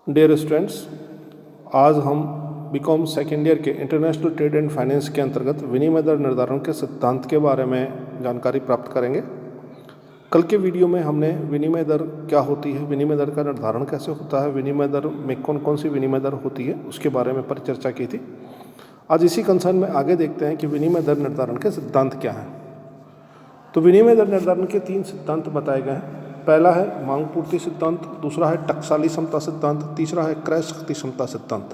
Dear students, आज हम BCom second year के इंटरनेशनल ट्रेड एंड फाइनेंस के अंतर्गत विनिमय दर निर्धारण के सिद्धांत के बारे में जानकारी प्राप्त करेंगे। कल के वीडियो में हमने विनिमय दर क्या होती है, विनिमय दर का निर्धारण कैसे होता है, विनिमय दर में कौन कौन सी विनिमय दर होती है, उसके बारे में परिचर्चा की थी। आज इसी कंसर्न में आगे देखते हैं कि विनिमय दर निर्धारण के सिद्धांत क्या हैं। तो विनिमय दर निर्धारण के 3 सिद्धांत बताए गए हैं। पहला है मांग पूर्ति सिद्धांत, दूसरा है टकसाली समता सिद्धांत, तीसरा है क्रय शक्ति समता सिद्धांत।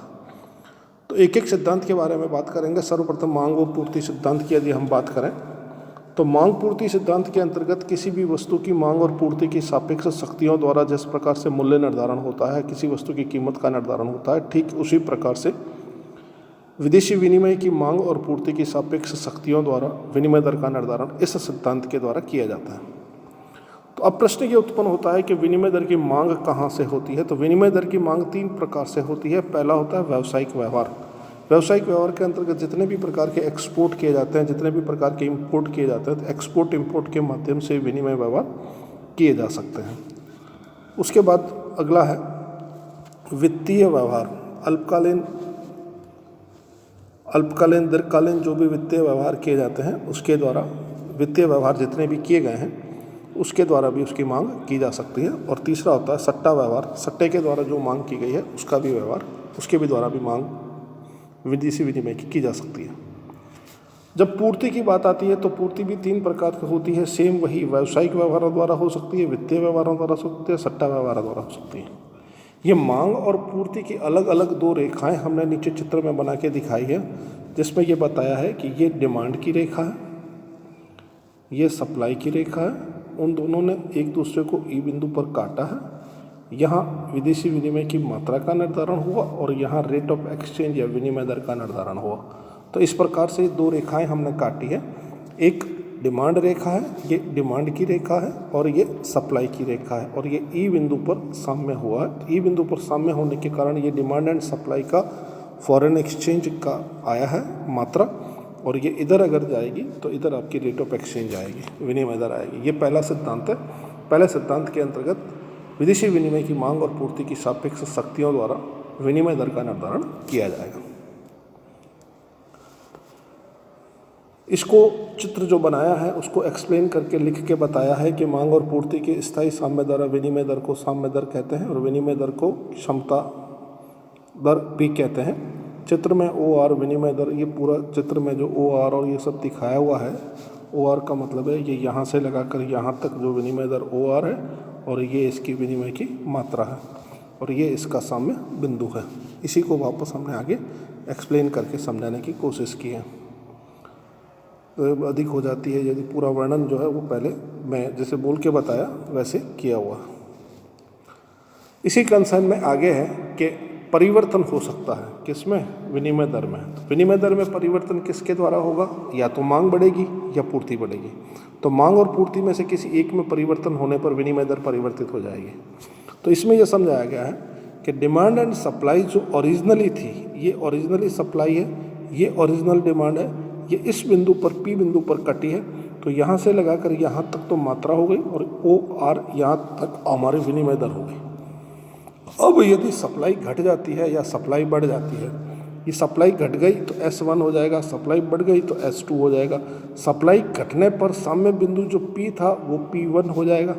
तो एक एक सिद्धांत के बारे में बात करेंगे। सर्वप्रथम मांग और पूर्ति सिद्धांत की यदि हम बात करें तो मांग पूर्ति सिद्धांत के अंतर्गत किसी भी वस्तु की मांग और पूर्ति की सापेक्ष शक्तियों द्वारा जिस प्रकार से मूल्य निर्धारण होता है, किसी वस्तु की कीमत का निर्धारण होता है, ठीक उसी प्रकार से विदेशी विनिमय की मांग और पूर्ति की सापेक्ष शक्तियों द्वारा विनिमय दर का निर्धारण इस सिद्धांत के द्वारा किया जाता है। तो अब प्रश्न ये उत्पन्न होता है कि विनिमय दर की मांग कहाँ से होती है। तो विनिमय दर की मांग 3 प्रकार से होती है। पहला होता है व्यावसायिक व्यवहार। व्यावसायिक व्यवहार के अंतर्गत जितने भी प्रकार के एक्सपोर्ट किए जाते हैं, जितने भी प्रकार के इंपोर्ट किए जाते हैं, तो एक्सपोर्ट इंपोर्ट के माध्यम से विनिमय व्यवहार किए जा सकते हैं। उसके बाद अगला है वित्तीय व्यवहार। अल्पकालीन दीर्घकालीन जो भी वित्तीय व्यवहार किए जाते हैं उसके द्वारा, वित्तीय व्यवहार जितने भी किए गए हैं उसके द्वारा भी उसकी मांग की जा सकती है। और तीसरा होता है सट्टा व्यवहार। सट्टे के द्वारा जो मांग की गई है उसका भी व्यवहार, उसके भी द्वारा भी मांग विदेशी विनिमय की जा सकती है। जब पूर्ति की बात आती है तो पूर्ति भी 3 प्रकार की होती है। सेम वही व्यावसायिक व्यवहारों द्वारा हो सकती है, वित्तीय व्यवहारों द्वारा हो सकती है, सट्टा व्यवहारों द्वारा हो सकती है। ये मांग और पूर्ति की अलग अलग 2 रेखाएं हमने नीचे चित्र में बना के दिखाई है, जिसमें ये बताया है कि ये डिमांड की रेखा है, ये सप्लाई की रेखा है। उन दोनों ने एक दूसरे को ई बिंदु पर काटा है। यहाँ विदेशी विनिमय की मात्रा का निर्धारण हुआ और यहाँ रेट ऑफ एक्सचेंज या विनिमय दर का निर्धारण हुआ। तो इस प्रकार से 2 रेखाएं हमने काटी है। एक डिमांड रेखा है, ये डिमांड की रेखा है, और ये सप्लाई की रेखा है, और ये ई बिंदु पर साम्य हुआ है। ई बिंदु पर साम्य होने के कारण ये डिमांड एंड सप्लाई का फॉरेन एक्सचेंज का आया है मात्रा, और ये इधर अगर जाएगी तो इधर आपकी रेट ऑफ एक्सचेंज आएगी, विनिमय दर आएगी। ये पहला सिद्धांत है। पहले सिद्धांत के अंतर्गत विदेशी विनिमय की मांग और पूर्ति की सापेक्ष शक्तियों द्वारा विनिमय दर का निर्धारण किया जाएगा। इसको चित्र जो बनाया है उसको एक्सप्लेन करके लिख के बताया है कि मांग और पूर्ति के स्थायी साम्य दर विनिमय दर को साम्य दर कहते हैं, और विनिमय दर को क्षमता दर भी कहते हैं। चित्र में ओ आर विनिमय दर, ये पूरा चित्र में जो ओ आर और ये सब दिखाया हुआ है, ओ आर का मतलब है ये यहाँ से लगाकर यहाँ तक जो विनिमय दर ओ आर है, और ये इसकी विनिमय की मात्रा है, और ये इसका साम्य बिंदु है। इसी को वापस हमने आगे एक्सप्लेन करके समझाने की कोशिश की है। तो अधिक हो जाती है यदि पूरा वर्णन जो है वो पहले मैं जैसे बोल के बताया वैसे किया हुआ। इसी कंसर्न में आगे है कि परिवर्तन हो सकता है किसमें, विनिमय दर में। तो विनिमय दर में परिवर्तन किसके द्वारा होगा, या तो मांग बढ़ेगी या पूर्ति बढ़ेगी। तो मांग और पूर्ति में से किसी एक में परिवर्तन होने पर विनिमय दर परिवर्तित हो जाएगी। तो इसमें यह समझाया गया है कि डिमांड एंड सप्लाई जो ओरिजिनली थी, ये ओरिजिनली सप्लाई है, ये ओरिजिनल डिमांड है, ये इस बिंदु पर पी बिंदु पर कटी है। तो यहाँ से लगाकर यहाँ तक तो मात्रा हो गई, और ओ आर यहाँ तक हमारी विनिमय दर हो गई। अब यदि सप्लाई घट जाती है या सप्लाई बढ़ जाती है, ये सप्लाई घट गई तो S1 हो जाएगा, सप्लाई बढ़ गई तो S2 हो जाएगा। सप्लाई घटने पर साम्य बिंदु जो P था वो P1 हो जाएगा,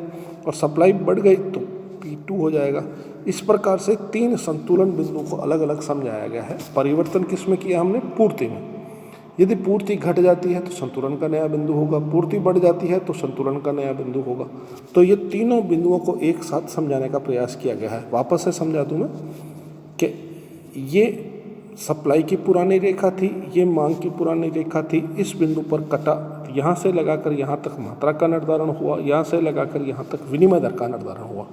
और सप्लाई बढ़ गई तो P2 हो जाएगा। इस प्रकार से 3 संतुलन बिंदुओं को अलग अलग समझाया गया है। परिवर्तन किस में किया हमने, पूर्ति में। यदि पूर्ति घट जाती है तो संतुलन का नया बिंदु होगा, पूर्ति बढ़ जाती है तो संतुलन का नया बिंदु होगा। तो ये तीनों बिंदुओं को एक साथ समझाने का प्रयास किया गया है। वापस से समझा दूँ मैं कि ये सप्लाई की पुरानी रेखा थी, ये मांग की पुरानी रेखा थी, इस बिंदु पर कटा, यहाँ से लगाकर यहाँ तक मात्रा का निर्धारण हुआ, यहाँ से लगाकर यहाँ तक विनिमय दर का निर्धारण हुआ।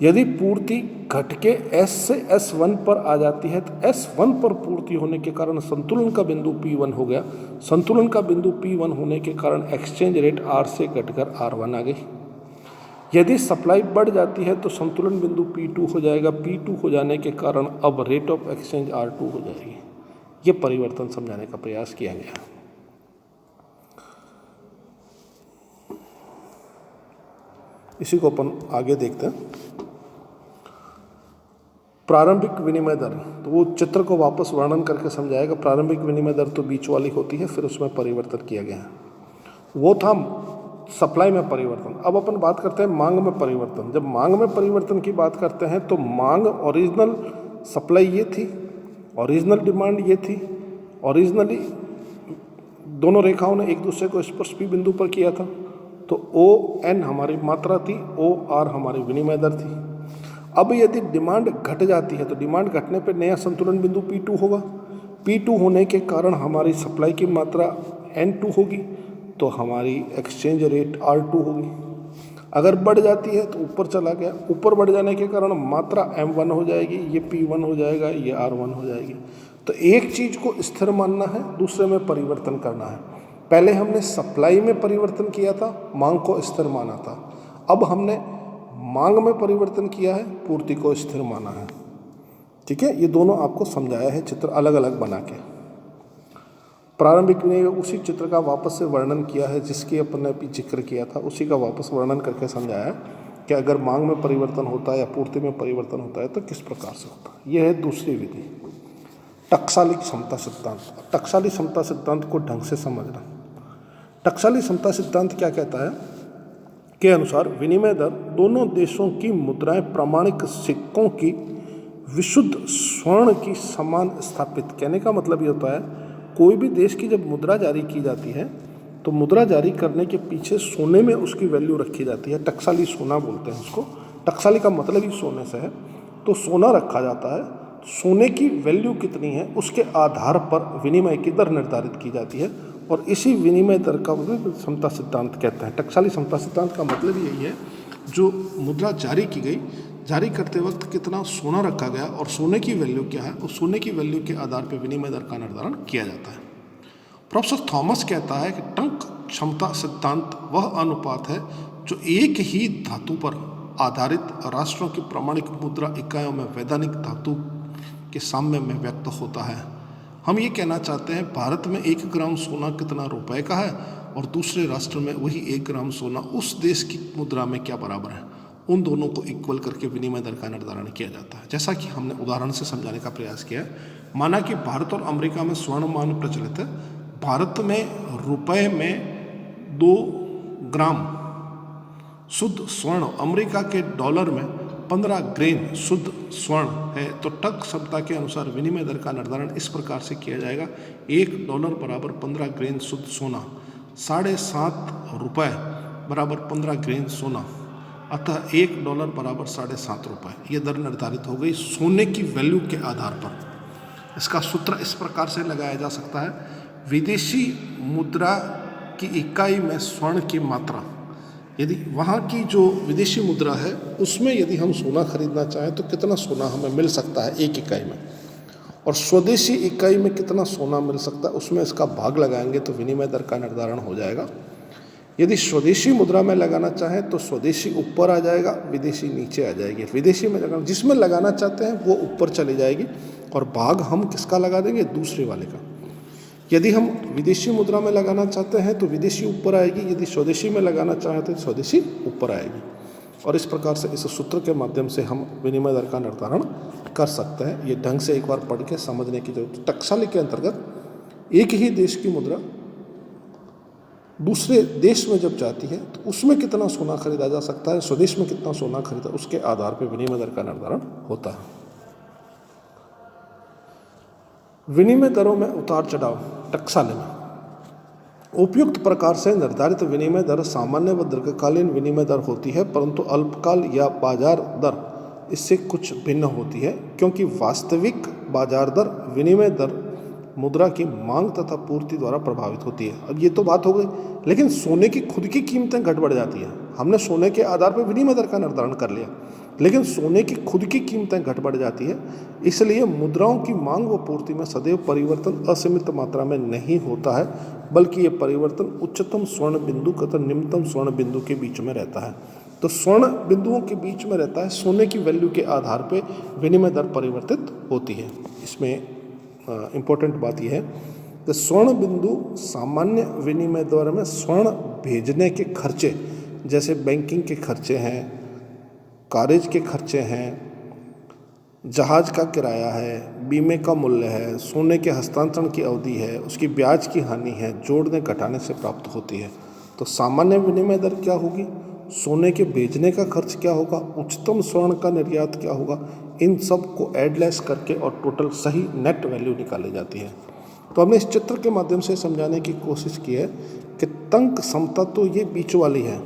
यदि पूर्ति घट के S से S1 पर आ जाती है तो S1 पर पूर्ति होने के कारण संतुलन का बिंदु P1 हो गया। संतुलन का बिंदु P1 होने के कारण एक्सचेंज रेट R से घटकर R1 आ गई। यदि सप्लाई बढ़ जाती है तो संतुलन बिंदु P2 हो जाएगा। P2 हो जाने के कारण अब रेट ऑफ एक्सचेंज R2 हो जाएगी। ये परिवर्तन समझाने का प्रयास किया गया। इसी को अपन आगे देखते हैं। प्रारंभिक विनिमय दर, तो वो चित्र को वापस वर्णन करके समझाएगा। प्रारंभिक विनिमय दर तो बीच वाली होती है, फिर उसमें परिवर्तन किया गया है। वो था सप्लाई में परिवर्तन। अब अपन बात करते हैं मांग में परिवर्तन। जब मांग में परिवर्तन की बात करते हैं तो मांग ओरिजिनल सप्लाई ये थी, ओरिजिनल डिमांड ये थी। ओरिजिनली दोनों रेखाओं ने एक दूसरे को स्पर्श पी बिंदु पर किया था, तो ON हमारी मात्रा थी, OR हमारी विनिमय दर थी। अब यदि डिमांड घट जाती है तो डिमांड घटने पर नया संतुलन बिंदु P2 होगा। P2 होने के कारण हमारी सप्लाई की मात्रा N2 होगी, तो हमारी एक्सचेंज रेट R2 होगी। अगर बढ़ जाती है तो ऊपर चला गया, ऊपर बढ़ जाने के कारण मात्रा M1 हो जाएगी, ये P1 हो जाएगा, ये R1 हो जाएगी। तो एक चीज़ को स्थिर मानना है, दूसरे में परिवर्तन करना है। पहले हमने सप्लाई में परिवर्तन किया था, मांग को स्थिर माना था। अब हमने मांग में परिवर्तन किया है, पूर्ति को स्थिर माना है। ठीक है, ये दोनों आपको समझाया है चित्र अलग अलग बना के। प्रारंभिक ने उसी चित्र का वापस से वर्णन किया है जिसकी अपन ने अभी जिक्र किया था, उसी का वापस वर्णन करके समझाया कि अगर मांग में परिवर्तन होता है या पूर्ति में परिवर्तन होता है तो किस प्रकार से होता है। यह है दूसरी विधि, टकसाली समता सिद्धांत। टकसाली समता सिद्धांत को ढंग से समझना। टकसाली समता सिद्धांत क्या कहता है के अनुसार विनिमय दर दोनों देशों की मुद्राएं प्रमाणिक सिक्कों की विशुद्ध स्वर्ण की समान स्थापित। कहने का मतलब ये होता है, कोई भी देश की जब मुद्रा जारी की जाती है तो मुद्रा जारी करने के पीछे सोने में उसकी वैल्यू रखी जाती है। टकसाली सोना बोलते हैं उसको। टकसाली का मतलब ही सोने से है। तो सोना रखा जाता है, सोने की वैल्यू कितनी है उसके आधार पर विनिमय की दर निर्धारित की जाती है, और इसी विनिमय दर का समता सिद्धांत कहते हैं। टकसाली समता सिद्धांत का मतलब यही है, जो मुद्रा जारी की गई, जारी करते वक्त कितना सोना रखा गया और सोने की वैल्यू क्या है, उस सोने की वैल्यू के आधार पर विनिमय दर का निर्धारण किया जाता है। प्रोफेसर थॉमस कहता है कि टंक क्षमता सिद्धांत वह अनुपात है जो एक ही धातु पर आधारित राष्ट्रों की प्रमाणिक मुद्रा इकाइयों में वैधानिक धातु के साम्य में व्यक्त होता है। हम ये कहना चाहते हैं, भारत में 1 ग्राम सोना कितना रुपए का है और दूसरे राष्ट्र में वही 1 ग्राम सोना उस देश की मुद्रा में क्या बराबर है। उन दोनों को इक्वल करके विनिमय दर का निर्धारण किया जाता है। जैसा कि हमने उदाहरण से समझाने का प्रयास किया है, माना कि भारत और अमेरिका में स्वर्ण मान प्रचलित है। भारत में रुपए में 2 ग्राम शुद्ध स्वर्ण, अमेरिका के डॉलर में 15 ग्रेन शुद्ध स्वर्ण है। तो टक क्षमता के अनुसार विनिमय दर का निर्धारण इस प्रकार से किया जाएगा, $1 बराबर 15 ग्रेन शुद्ध सोना, ₹7.5 बराबर 15 ग्रेन सोना, अतः $1 बराबर ₹7.5। ये दर निर्धारित हो गई सोने की वैल्यू के आधार पर। इसका सूत्र इस प्रकार से लगाया जा सकता है, विदेशी मुद्रा की इकाई में स्वर्ण की मात्रा, यदि वहाँ की जो विदेशी मुद्रा है उसमें यदि हम सोना खरीदना चाहें तो कितना सोना हमें मिल सकता है एक इकाई में, और स्वदेशी इकाई में कितना सोना मिल सकता है, उसमें इसका भाग लगाएंगे तो विनिमय दर का निर्धारण हो जाएगा। यदि स्वदेशी मुद्रा में लगाना चाहें तो स्वदेशी ऊपर आ जाएगा, विदेशी नीचे आ जाएगी। विदेशी में लगाना, जिसमें लगाना चाहते हैं वो ऊपर चली जाएगी और भाग हम किसका लगा देंगे, दूसरे वाले का। यदि हम विदेशी मुद्रा में लगाना चाहते हैं तो विदेशी ऊपर आएगी, यदि स्वदेशी में लगाना चाहते हैं तो स्वदेशी ऊपर आएगी। और इस प्रकार से इस सूत्र के माध्यम से हम विनिमय दर का निर्धारण कर सकते हैं। ये ढंग से एक बार पढ़ के समझने की जरूरत है। टकसाली के अंतर्गत एक ही देश की मुद्रा दूसरे देश में जब जाती है तो उसमें कितना सोना खरीदा जा सकता है, स्वदेश में कितना सोना खरीदा, उसके आधार पर विनिमय दर का निर्धारण होता है। विनिमय दरों में उतार चढ़ाव। टकसाली में उपयुक्त प्रकार से निर्धारित विनिमय दर सामान्य व दीर्घकालीन विनिमय दर होती है, परंतु अल्पकाल या बाजार दर इससे कुछ भिन्न होती है, क्योंकि वास्तविक बाजार दर विनिमय दर मुद्रा की मांग तथा पूर्ति द्वारा प्रभावित होती है। अब ये तो बात हो गई, लेकिन सोने की खुद की कीमतें घट बढ़ जाती हैं। हमने सोने के आधार पर विनिमय दर का निर्धारण कर लिया, लेकिन सोने की खुद की कीमतें घट बढ़ जाती है। इसलिए मुद्राओं की मांग व पूर्ति में सदैव परिवर्तन असीमित मात्रा में नहीं होता है, बल्कि ये परिवर्तन उच्चतम स्वर्ण बिंदु तथा निम्नतम स्वर्ण बिंदु के बीच में रहता है। तो स्वर्ण बिंदुओं के बीच में रहता है, सोने की वैल्यू के आधार पर विनिमय दर परिवर्तित होती है। इसमें इम्पोर्टेंट बात यह है कि स्वर्ण बिंदु सामान्य विनिमय दर में स्वर्ण भेजने के खर्चे, जैसे बैंकिंग के खर्चे हैं, कारेज के खर्चे हैं, जहाज का किराया है, बीमे का मूल्य है, सोने के हस्तांतरण की अवधि है, उसकी ब्याज की हानि है, जोड़ने घटाने से प्राप्त होती है। तो सामान्य विनिमय दर क्या होगी, सोने के बेचने का खर्च क्या होगा, उच्चतम स्वर्ण का निर्यात क्या होगा, इन सब को एडलेस करके और टोटल सही नेट वैल्यू निकाली जाती है। तो हमने इस चित्र के माध्यम से समझाने की कोशिश की है कि तंक समता तो ये बीच वाली है,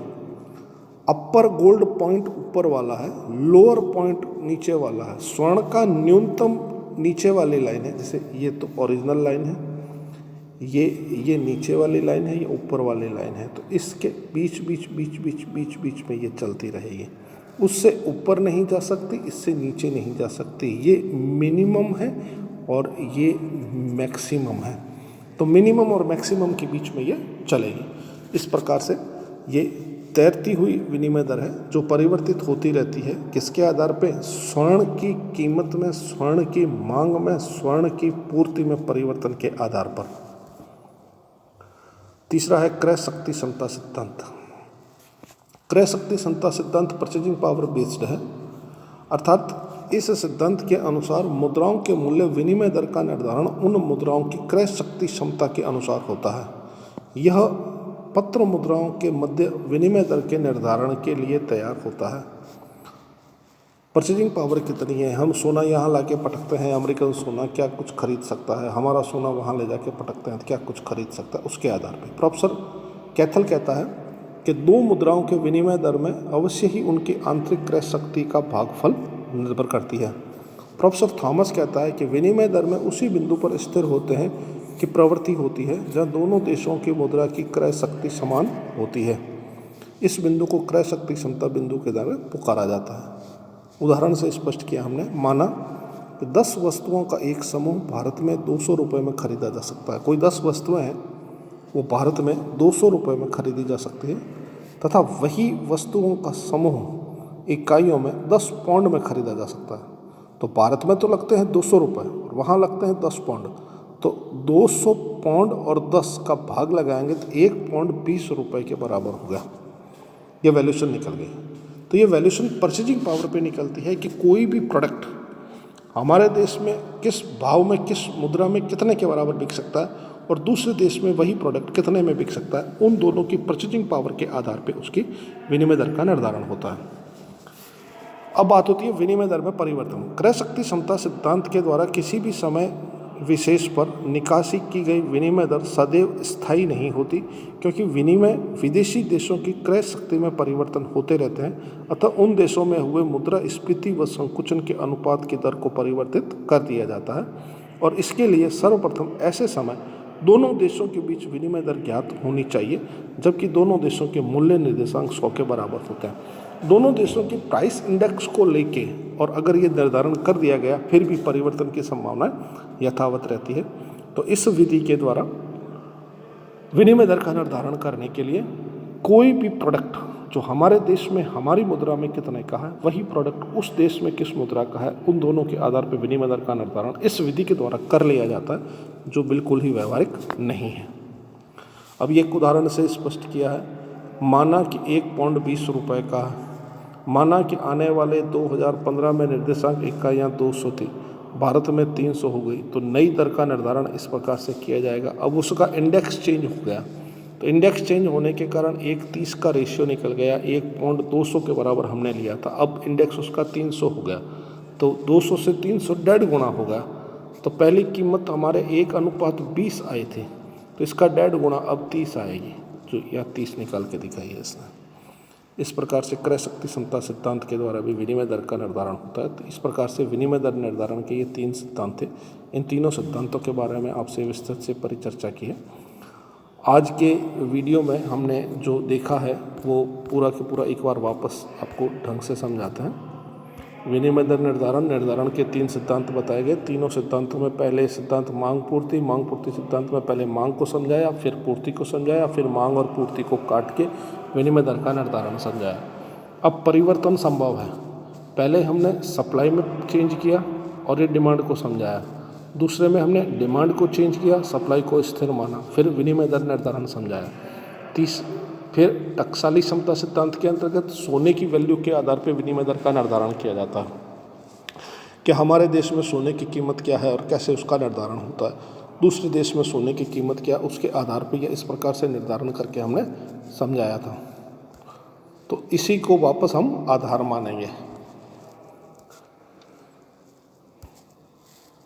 अपर गोल्ड पॉइंट ऊपर वाला है, लोअर पॉइंट नीचे वाला है। स्वर्ण का न्यूनतम नीचे वाली लाइन है, जैसे ये तो ओरिजिनल लाइन है, ये नीचे वाली लाइन है, ये ऊपर वाली लाइन है। तो इसके बीच बीच बीच बीच बीच बीच में ये चलती रहेगी, उससे ऊपर नहीं जा सकती, इससे नीचे नहीं जा सकती। ये मिनिमम है और ये मैक्सिमम है। तो मिनिमम और मैक्सिमम के बीच में ये चलेगी। इस प्रकार से ये तैरती हुई विनिमय दर है जो परिवर्तित होती रहती है। किसके आधार पे, स्वर्ण की कीमत में, स्वर्ण की मांग में, स्वर्ण की पूर्ति में परिवर्तन के आधार पर। तीसरा है क्रय शक्ति समता सिद्धांत। क्रय शक्ति समता सिद्धांत परचेजिंग पावर बेस्ड है, अर्थात इस सिद्धांत के अनुसार मुद्राओं के मूल्य विनिमय दर का निर्धारण उन मुद्राओं की क्रय शक्ति क्षमता के अनुसार होता है। यह पत्र मुद्राओं के मध्य विनिमय दर के निर्धारण के लिए तैयार होता है। परचेजिंग पावर कितनी है, हम सोना यहाँ लाके पटकते हैं, अमेरिकन सोना क्या कुछ खरीद सकता है, हमारा सोना वहाँ ले जाके पटकते हैं तो क्या कुछ खरीद सकता है, उसके आधार पर प्रोफेसर कैथल कहता है कि दो मुद्राओं के विनिमय दर में अवश्य ही उनकी आंतरिक क्रय शक्ति का भागफल निर्भर करती है। प्रोफेसर थॉमस कहता है कि विनिमय दर में उसी बिंदु पर स्थिर होते हैं की प्रवृत्ति होती है जहाँ दोनों देशों की मुद्रा की क्रय शक्ति समान होती है। इस बिंदु को क्रय शक्ति क्षमता बिंदु के द्वारा पुकारा जाता है। उदाहरण से स्पष्ट किया हमने, माना कि 10 वस्तुओं का एक समूह भारत में 200 रुपये में खरीदा जा सकता है। कोई 10 वस्तुएं हैं वो भारत में 200 रुपये में खरीदी जा सकती है, तथा वही वस्तुओं का समूह इकाइयों में 10 पाउंड में खरीदा जा सकता है। तो भारत में तो लगते हैं 200 रुपये और वहाँ लगते हैं 10 पाउंड, तो 200 पाउंड और 10 का भाग लगाएंगे तो 1 पाउंड 20 रुपये के बराबर हो गया। ये वैल्यूशन निकल गई। तो ये वैल्यूशन परचेजिंग पावर पे निकलती है कि कोई भी प्रोडक्ट हमारे देश में किस भाव में, किस मुद्रा में कितने के बराबर बिक सकता है और दूसरे देश में वही प्रोडक्ट कितने में बिक सकता है। उन दोनों की परचेजिंग पावर के आधार पर उसकी विनिमय दर का निर्धारण होता है। अब बात होती है विनिमय दर में परिवर्तन। क्रय शक्ति समता सिद्धांत के द्वारा किसी भी समय विशेष पर निकासी की गई विनिमय दर सदैव स्थायी नहीं होती, क्योंकि विनिमय विदेशी देशों की क्रय शक्ति में परिवर्तन होते रहते हैं। अतः उन देशों में हुए मुद्रास्फीति व संकुचन के अनुपात की दर को परिवर्तित कर दिया जाता है, और इसके लिए सर्वप्रथम ऐसे समय दोनों देशों के बीच विनिमय दर ज्ञात होनी चाहिए, जबकि दोनों देशों के मूल्य निर्देशांक 100 के बराबर होते हैं। दोनों देशों की प्राइस इंडेक्स को लेके और अगर ये निर्धारण कर दिया गया फिर भी परिवर्तन की संभावना यथावत रहती है। तो इस विधि के द्वारा विनिमय दर का निर्धारण करने के लिए कोई भी प्रोडक्ट जो हमारे देश में हमारी मुद्रा में कितने का है, वही प्रोडक्ट उस देश में किस मुद्रा का है, उन दोनों के आधार पर विनिमय दर का निर्धारण इस विधि के द्वारा कर लिया जाता है, जो बिल्कुल ही व्यवहारिक नहीं है। अब एक उदाहरण से स्पष्ट किया है। माना कि 1 पाउंड 20 रुपये का है। माना कि आने वाले 2015 में निर्देशांक इकाइयाँ 200 थी, भारत में 300 हो गई, तो नई दर का निर्धारण इस प्रकार से किया जाएगा। अब उसका इंडेक्स चेंज हो गया, तो इंडेक्स चेंज होने के कारण 1:30 का रेशियो निकल गया। 1 पाउंड 200 के बराबर हमने लिया था, अब इंडेक्स उसका 300 हो गया, तो 200 से 300 1.5 गुना हो गया। तो पहली कीमत हमारे 1:20 आए थे, तो इसका 1.5 गुना अब 30 आएगी, जो यहाँ 30 निकाल के दिखाई है इसने। इस प्रकार से क्रय शक्ति समता सिद्धांत के द्वारा भी विनिमय दर का निर्धारण होता है। तो इस प्रकार से विनिमय दर निर्धारण के ये 3 सिद्धांत थे। इन तीनों सिद्धांतों के बारे में आपसे विस्तृत से परिचर्चा की है। आज के वीडियो में हमने जो देखा है वो पूरा के पूरा एक बार वापस आपको ढंग से समझाते हैं। विनिमय दर निर्धारण के 3 सिद्धांत बताए गए। तीनों सिद्धांतों में पहले सिद्धांत मांग पूर्ति सिद्धांत में पहले मांग को समझाया, फिर पूर्ति को समझाया, फिर मांग और पूर्ति को काट के विनिमय दर का निर्धारण समझाया। अब परिवर्तन संभव है। पहले हमने सप्लाई में चेंज किया और ये डिमांड को समझाया। दूसरे में हमने डिमांड को चेंज किया, सप्लाई को स्थिर माना, फिर विनिमय दर निर्धारण समझाया। फिर टकसाली समता सिद्धांत के अंतर्गत सोने की वैल्यू के आधार पर विनिमय दर का निर्धारण किया जाता है। कि हमारे देश में सोने की कीमत क्या है और कैसे उसका निर्धारण होता है, दूसरे देश में सोने की कीमत क्या, उसके आधार पर यह इस प्रकार से निर्धारण करके हमने समझाया था। तो इसी को वापस हम आधार मानेंगे।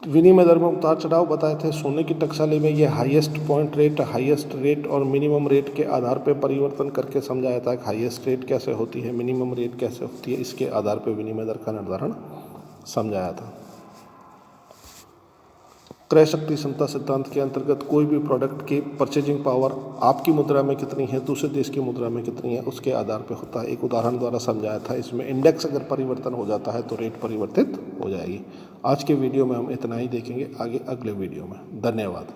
विनिमय दर में उतार चढ़ाव बताए थे। सोने की टकसाली में ये highest point rate, highest rate और मिनिमम रेट के आधार पर परिवर्तन करके समझाया था कि हाईएस्ट रेट कैसे होती है, मिनिमम रेट कैसे होती है, इसके आधार पर विनिमय दर का निर्धारण समझाया था। क्रय शक्ति समता सिद्धांत के अंतर्गत कोई भी प्रोडक्ट की परचेजिंग पावर आपकी मुद्रा में कितनी है, दूसरे देश की मुद्रा में कितनी है, उसके आधार पर होता है। एक उदाहरण द्वारा समझाया था। इसमें इंडेक्स अगर परिवर्तन हो जाता है तो रेट परिवर्तित हो जाएगी। आज के वीडियो में हम इतना ही देखेंगे, आगे अगले वीडियो में। धन्यवाद।